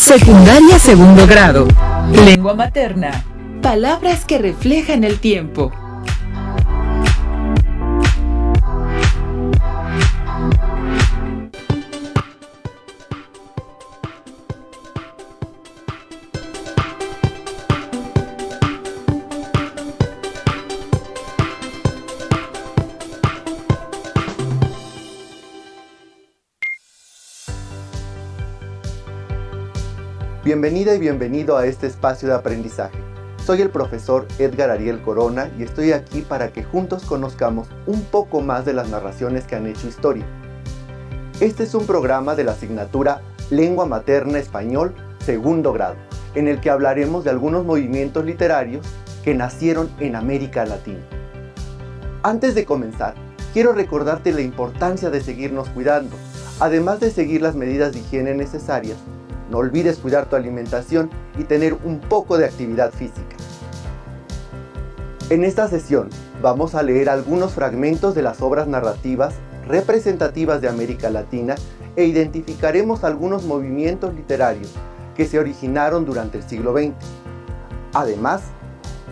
Secundaria segundo grado. Lengua materna. Palabras que reflejan el tiempo. Bienvenida y bienvenido a este espacio de aprendizaje. Soy el profesor Edgar Ariel Corona y estoy aquí para que juntos conozcamos un poco más de las narraciones que han hecho historia. Este es un programa de la asignatura Lengua Materna Español segundo grado, en el que hablaremos de algunos movimientos literarios que nacieron en América Latina. Antes de comenzar, quiero recordarte la importancia de seguirnos cuidando, además de seguir las medidas de higiene necesarias. No olvides cuidar tu alimentación y tener un poco de actividad física. En esta sesión vamos a leer algunos fragmentos de las obras narrativas representativas de América Latina e identificaremos algunos movimientos literarios que se originaron durante el siglo XX. Además,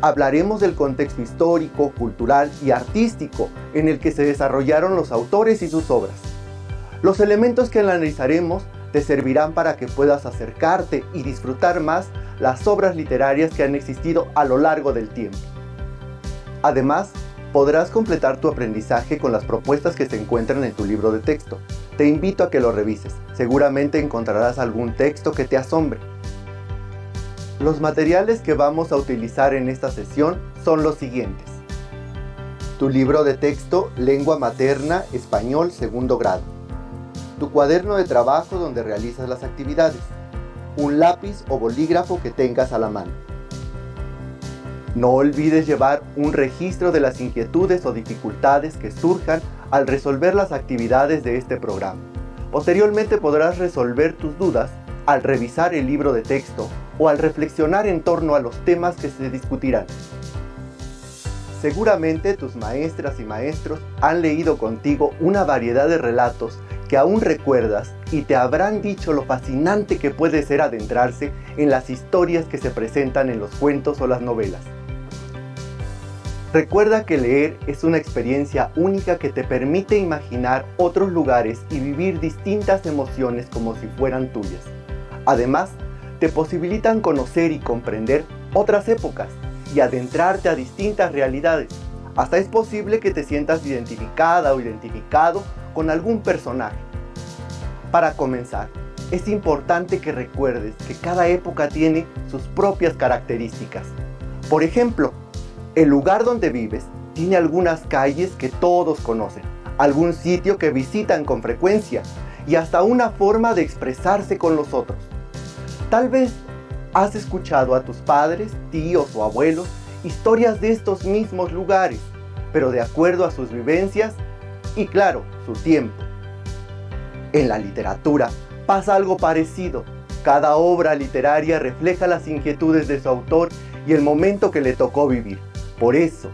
hablaremos del contexto histórico, cultural y artístico en el que se desarrollaron los autores y sus obras. Los elementos que analizaremos te servirán para que puedas acercarte y disfrutar más las obras literarias que han existido a lo largo del tiempo. Además, podrás completar tu aprendizaje con las propuestas que se encuentran en tu libro de texto. Te invito a que lo revises. Seguramente encontrarás algún texto que te asombre. Los materiales que vamos a utilizar en esta sesión son los siguientes: tu libro de texto Lengua Materna Español segundo grado, tu cuaderno de trabajo donde realizas las actividades, un lápiz o bolígrafo que tengas a la mano. No olvides llevar un registro de las inquietudes o dificultades que surjan al resolver las actividades de este programa. Posteriormente podrás resolver tus dudas al revisar el libro de texto o al reflexionar en torno a los temas que se discutirán. Seguramente tus maestras y maestros han leído contigo una variedad de relatos que aún recuerdas y te habrán dicho lo fascinante que puede ser adentrarse en las historias que se presentan en los cuentos o las novelas. Recuerda que leer es una experiencia única que te permite imaginar otros lugares y vivir distintas emociones como si fueran tuyas. Además, te posibilitan conocer y comprender otras épocas y adentrarte a distintas realidades. Hasta es posible que te sientas identificada o identificado con algún personaje. Para comenzar, es importante que recuerdes que cada época tiene sus propias características. Por ejemplo, el lugar donde vives tiene algunas calles que todos conocen, algún sitio que visitan con frecuencia y hasta una forma de expresarse con los otros. Tal vez has escuchado a tus padres, tíos o abuelos historias de estos mismos lugares, pero de acuerdo a sus vivencias y, claro, su tiempo. En la literatura pasa algo parecido. Cada obra literaria refleja las inquietudes de su autor y el momento que le tocó vivir. Por eso,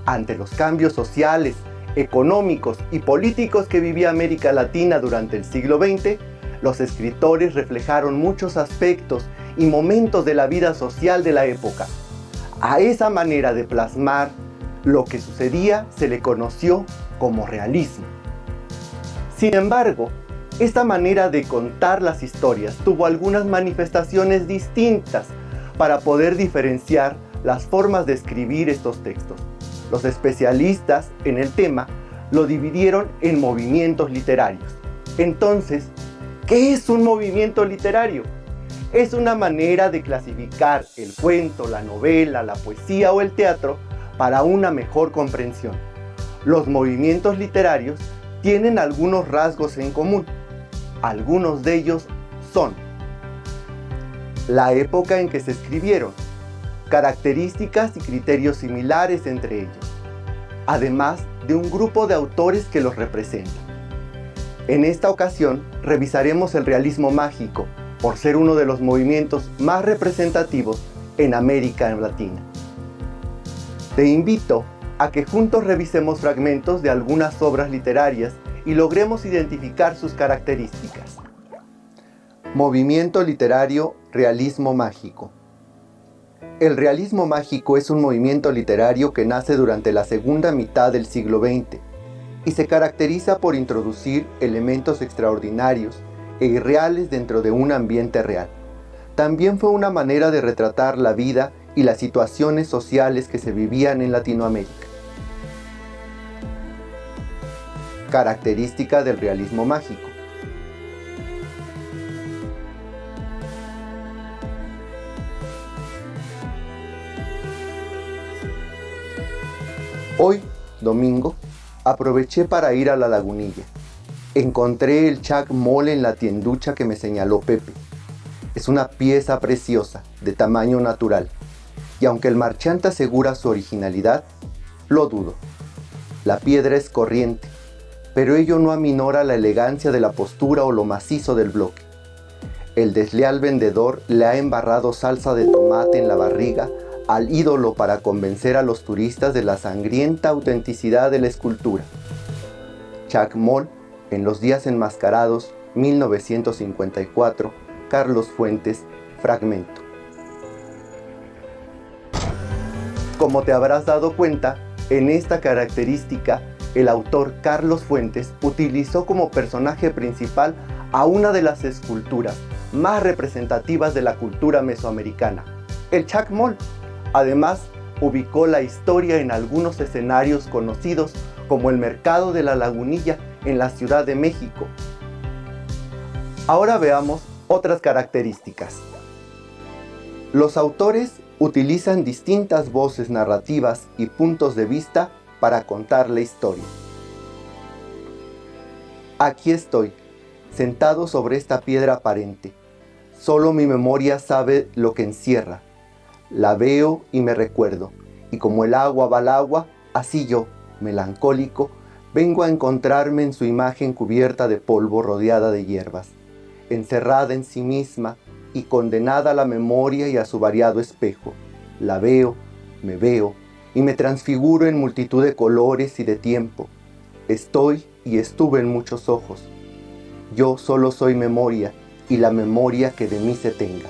ante los cambios sociales, económicos y políticos que vivía América Latina durante el siglo XX, los escritores reflejaron muchos aspectos y momentos de la vida social de la época. A esa manera de plasmar lo que sucedía se le conoció como realismo. Sin embargo, esta manera de contar las historias tuvo algunas manifestaciones distintas para poder diferenciar las formas de escribir estos textos. Los especialistas en el tema lo dividieron en movimientos literarios. Entonces, ¿qué es un movimiento literario? Es una manera de clasificar el cuento, la novela, la poesía o el teatro para una mejor comprensión. Los movimientos literarios tienen algunos rasgos en común. Algunos de ellos son: la época en que se escribieron, características y criterios similares entre ellos, además de un grupo de autores que los representan. En esta ocasión revisaremos el realismo mágico, por ser uno de los movimientos más representativos en América Latina. Te invito a que juntos revisemos fragmentos de algunas obras literarias y logremos identificar sus características. Movimiento literario Realismo Mágico. El realismo mágico es un movimiento literario que nace durante la segunda mitad del siglo XX y se caracteriza por introducir elementos extraordinarios e irreales dentro de un ambiente real. También fue una manera de retratar la vida y las situaciones sociales que se vivían en Latinoamérica. Característica del realismo mágico. Hoy, domingo, aproveché para ir a la Lagunilla. Encontré el Chac Moll en la tienducha que me señaló Pepe. Es una pieza preciosa, de tamaño natural, y aunque el marchante asegura su originalidad, lo dudo. La piedra es corriente, pero ello no aminora la elegancia de la postura o lo macizo del bloque. El desleal vendedor le ha embarrado salsa de tomate en la barriga al ídolo para convencer a los turistas de la sangrienta autenticidad de la escultura. Chac Moll, en los días enmascarados, 1954, Carlos Fuentes, fragmento. Como te habrás dado cuenta, en esta característica, el autor Carlos Fuentes utilizó como personaje principal a una de las esculturas más representativas de la cultura mesoamericana, el Chac Moll. Además, ubicó la historia en algunos escenarios conocidos como el Mercado de la Lagunilla en la Ciudad de México. Ahora veamos otras características. Los autores utilizan distintas voces narrativas y puntos de vista para contar la historia. Aquí estoy, sentado sobre esta piedra aparente. Solo mi memoria sabe lo que encierra. La veo y me recuerdo, y como el agua va al agua, así yo, melancólico, vengo a encontrarme en su imagen cubierta de polvo, rodeada de hierbas, encerrada en sí misma y condenada a la memoria y a su variado espejo. La veo, y me transfiguro en multitud de colores y de tiempo. Estoy y estuve en muchos ojos. Yo solo soy memoria, y la memoria que de mí se tenga.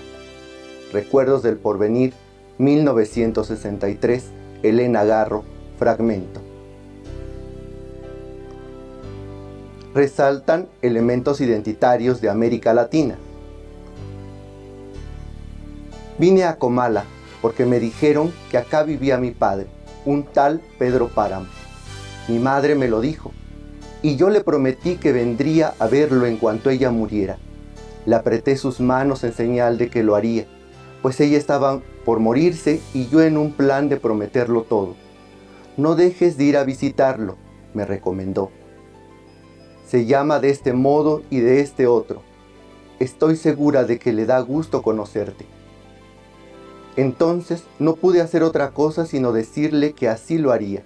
Recuerdos del porvenir, 1963, Elena Garro, fragmento. Resaltan elementos identitarios de América Latina. Vine a Comala porque me dijeron que acá vivía mi padre, un tal Pedro Páramo. Mi madre me lo dijo, y yo le prometí que vendría a verlo en cuanto ella muriera. Le apreté sus manos en señal de que lo haría, pues ella estaba por morirse y yo en un plan de prometerlo todo. No dejes de ir a visitarlo, me recomendó. Se llama de este modo y de este otro. Estoy segura de que le da gusto conocerte. Entonces no pude hacer otra cosa sino decirle que así lo haría,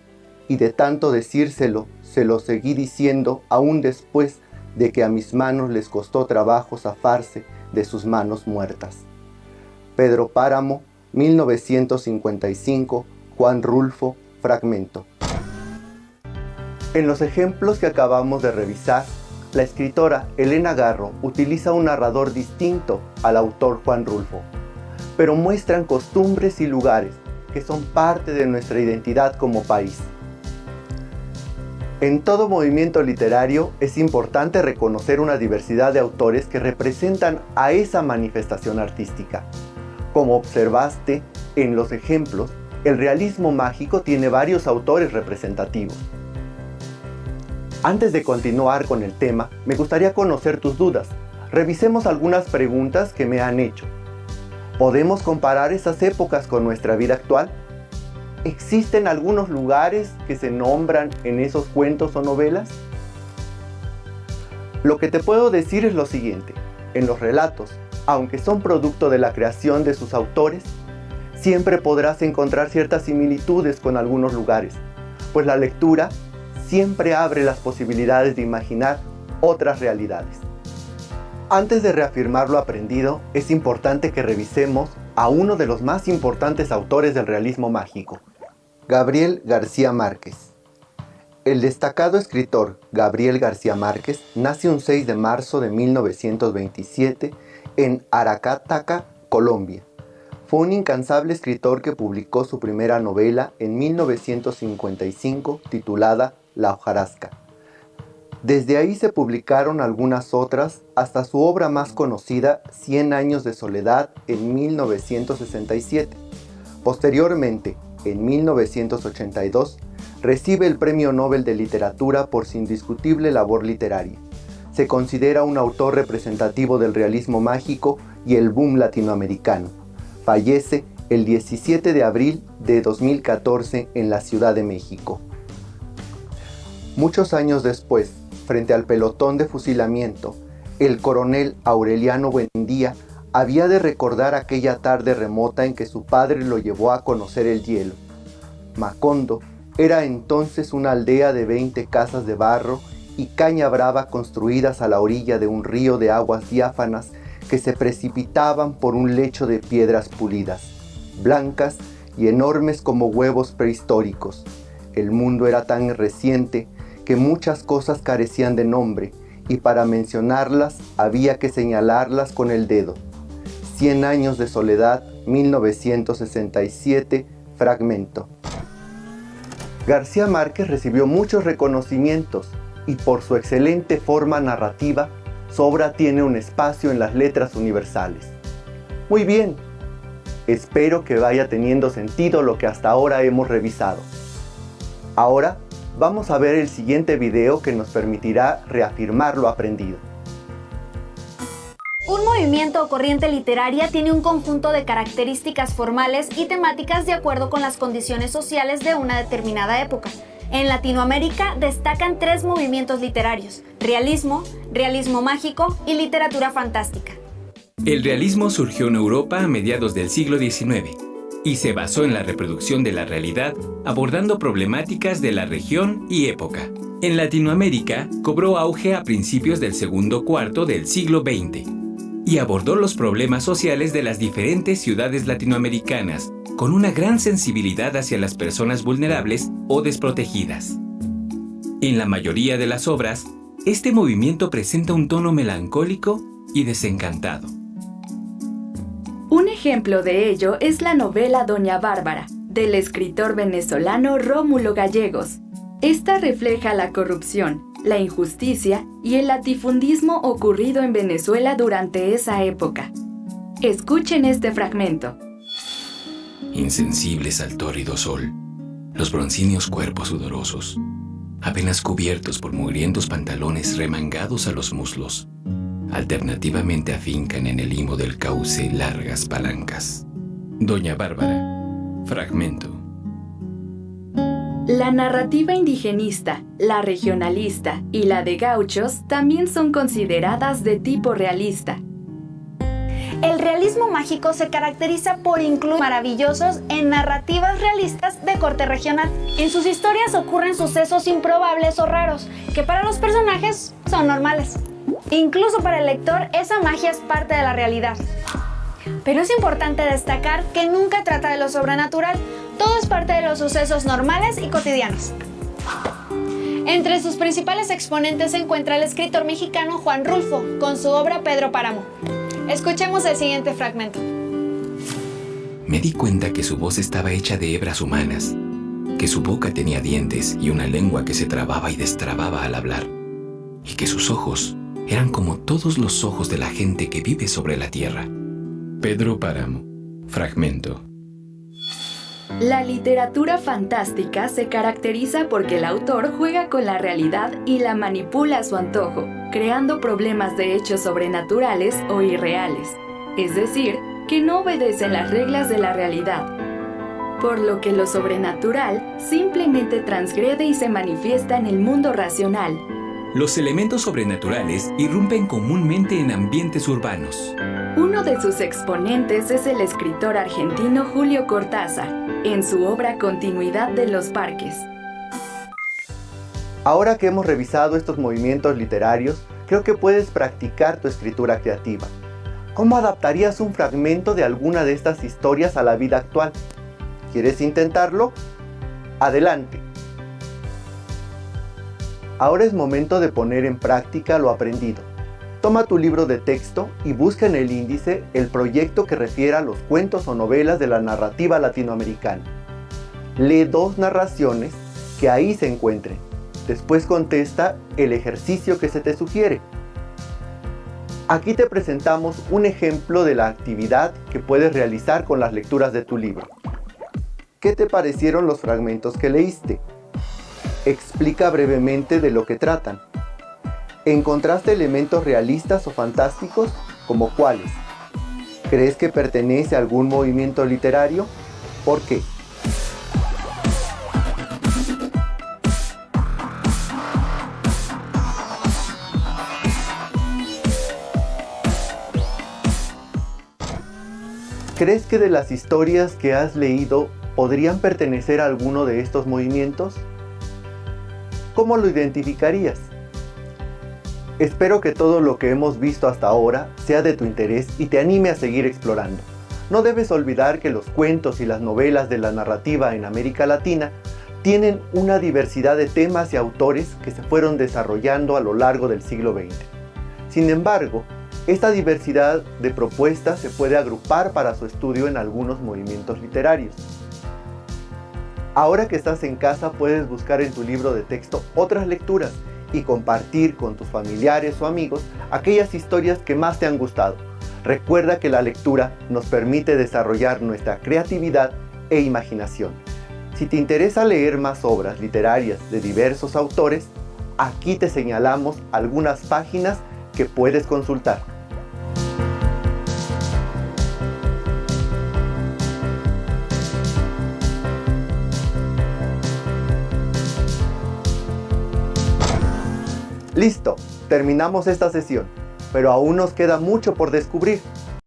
y de tanto decírselo, se lo seguí diciendo aún después de que a mis manos les costó trabajo zafarse de sus manos muertas. Pedro Páramo, 1955, Juan Rulfo, fragmento. En los ejemplos que acabamos de revisar, la escritora Elena Garro utiliza un narrador distinto al autor Juan Rulfo, pero muestran costumbres y lugares que son parte de nuestra identidad como país. En todo movimiento literario es importante reconocer una diversidad de autores que representan a esa manifestación artística. Como observaste en los ejemplos, el realismo mágico tiene varios autores representativos. Antes de continuar con el tema, me gustaría conocer tus dudas. Revisemos algunas preguntas que me han hecho. ¿Podemos comparar esas épocas con nuestra vida actual? ¿Existen algunos lugares que se nombran en esos cuentos o novelas? Lo que te puedo decir es lo siguiente. En los relatos, aunque son producto de la creación de sus autores, siempre podrás encontrar ciertas similitudes con algunos lugares, pues la lectura siempre abre las posibilidades de imaginar otras realidades. Antes de reafirmar lo aprendido, es importante que revisemos a uno de los más importantes autores del realismo mágico, Gabriel García Márquez. El destacado escritor Gabriel García Márquez nace un 6 de marzo de 1927 en Aracataca, Colombia. Fue un incansable escritor que publicó su primera novela en 1955 titulada La hojarasca. Desde ahí se publicaron algunas otras hasta su obra más conocida, 100 años de soledad, en 1967. Posteriormente, en 1982, recibe el Premio Nobel de Literatura por su indiscutible labor literaria. Se considera un autor representativo del realismo mágico y el boom latinoamericano. Fallece el 17 de abril de 2014 en la Ciudad de México. Muchos años después, frente al pelotón de fusilamiento, el coronel Aureliano Buendía había de recordar aquella tarde remota en que su padre lo llevó a conocer el hielo. Macondo era entonces una aldea de 20 casas de barro y caña brava construidas a la orilla de un río de aguas diáfanas que se precipitaban por un lecho de piedras pulidas, blancas y enormes como huevos prehistóricos. El mundo era tan reciente que muchas cosas carecían de nombre y para mencionarlas había que señalarlas con el dedo. 100 años de soledad, 1967, fragmento. García Márquez recibió muchos reconocimientos y por su excelente forma narrativa, su obra tiene un espacio en las letras universales. Muy bien, espero que vaya teniendo sentido lo que hasta ahora hemos revisado. Ahora vamos a ver el siguiente video que nos permitirá reafirmar lo aprendido. Un movimiento o corriente literaria tiene un conjunto de características formales y temáticas de acuerdo con las condiciones sociales de una determinada época. En Latinoamérica destacan 3 movimientos literarios: realismo, realismo mágico y literatura fantástica. El realismo surgió en Europa a mediados del siglo XIX y se basó en la reproducción de la realidad, abordando problemáticas de la región y época. En Latinoamérica cobró auge a principios del segundo cuarto del siglo XX y abordó los problemas sociales de las diferentes ciudades latinoamericanas con una gran sensibilidad hacia las personas vulnerables o desprotegidas. En la mayoría de las obras, este movimiento presenta un tono melancólico y desencantado. Un ejemplo de ello es la novela Doña Bárbara, del escritor venezolano Rómulo Gallegos. Esta refleja la corrupción, la injusticia y el latifundismo ocurrido en Venezuela durante esa época. Escuchen este fragmento. Insensibles al tórrido sol, los broncíneos cuerpos sudorosos, apenas cubiertos por mugrientos pantalones remangados a los muslos, alternativamente afincan en el limo del cauce largas palancas. Doña Bárbara, fragmento. La narrativa indigenista, la regionalista y la de gauchos también son consideradas de tipo realista. El realismo mágico se caracteriza por incluir maravillosos en narrativas realistas de corte regional. En sus historias ocurren sucesos improbables o raros, que para los personajes son normales. Incluso para el lector, esa magia es parte de la realidad. Pero es importante destacar que nunca trata de lo sobrenatural, todo es parte de los sucesos normales y cotidianos. Entre sus principales exponentes se encuentra el escritor mexicano Juan Rulfo, con su obra Pedro Páramo. Escuchemos el siguiente fragmento. Me di cuenta que su voz estaba hecha de hebras humanas, que su boca tenía dientes y una lengua que se trababa y destrababa al hablar, y que sus ojos eran como todos los ojos de la gente que vive sobre la tierra. Pedro Páramo, fragmento. La literatura fantástica se caracteriza porque el autor juega con la realidad y la manipula a su antojo, creando problemas de hechos sobrenaturales o irreales, es decir, que no obedecen las reglas de la realidad, por lo que lo sobrenatural simplemente transgrede y se manifiesta en el mundo racional. Los elementos sobrenaturales irrumpen comúnmente en ambientes urbanos. Uno de sus exponentes es el escritor argentino Julio Cortázar, en su obra Continuidad de los Parques. Ahora que hemos revisado estos movimientos literarios, creo que puedes practicar tu escritura creativa. ¿Cómo adaptarías un fragmento de alguna de estas historias a la vida actual? ¿Quieres intentarlo? Adelante. Ahora es momento de poner en práctica lo aprendido. Toma tu libro de texto y busca en el índice el proyecto que refiera a los cuentos o novelas de la narrativa latinoamericana. Lee 2 narraciones que ahí se encuentren. Después contesta el ejercicio que se te sugiere. Aquí te presentamos un ejemplo de la actividad que puedes realizar con las lecturas de tu libro. ¿Qué te parecieron los fragmentos que leíste? Explica brevemente de lo que tratan. ¿Encontraste elementos realistas o fantásticos? ¿Como cuáles? ¿Crees que pertenece a algún movimiento literario? ¿Por qué? ¿Crees que de las historias que has leído podrían pertenecer a alguno de estos movimientos? ¿Cómo lo identificarías? Espero que todo lo que hemos visto hasta ahora sea de tu interés y te anime a seguir explorando. No debes olvidar que los cuentos y las novelas de la narrativa en América Latina tienen una diversidad de temas y autores que se fueron desarrollando a lo largo del siglo XX. Sin embargo, esta diversidad de propuestas se puede agrupar para su estudio en algunos movimientos literarios. Ahora que estás en casa, puedes buscar en tu libro de texto otras lecturas y compartir con tus familiares o amigos aquellas historias que más te han gustado. Recuerda que la lectura nos permite desarrollar nuestra creatividad e imaginación. Si te interesa leer más obras literarias de diversos autores, aquí te señalamos algunas páginas que puedes consultar. Listo, terminamos esta sesión, pero aún nos queda mucho por descubrir.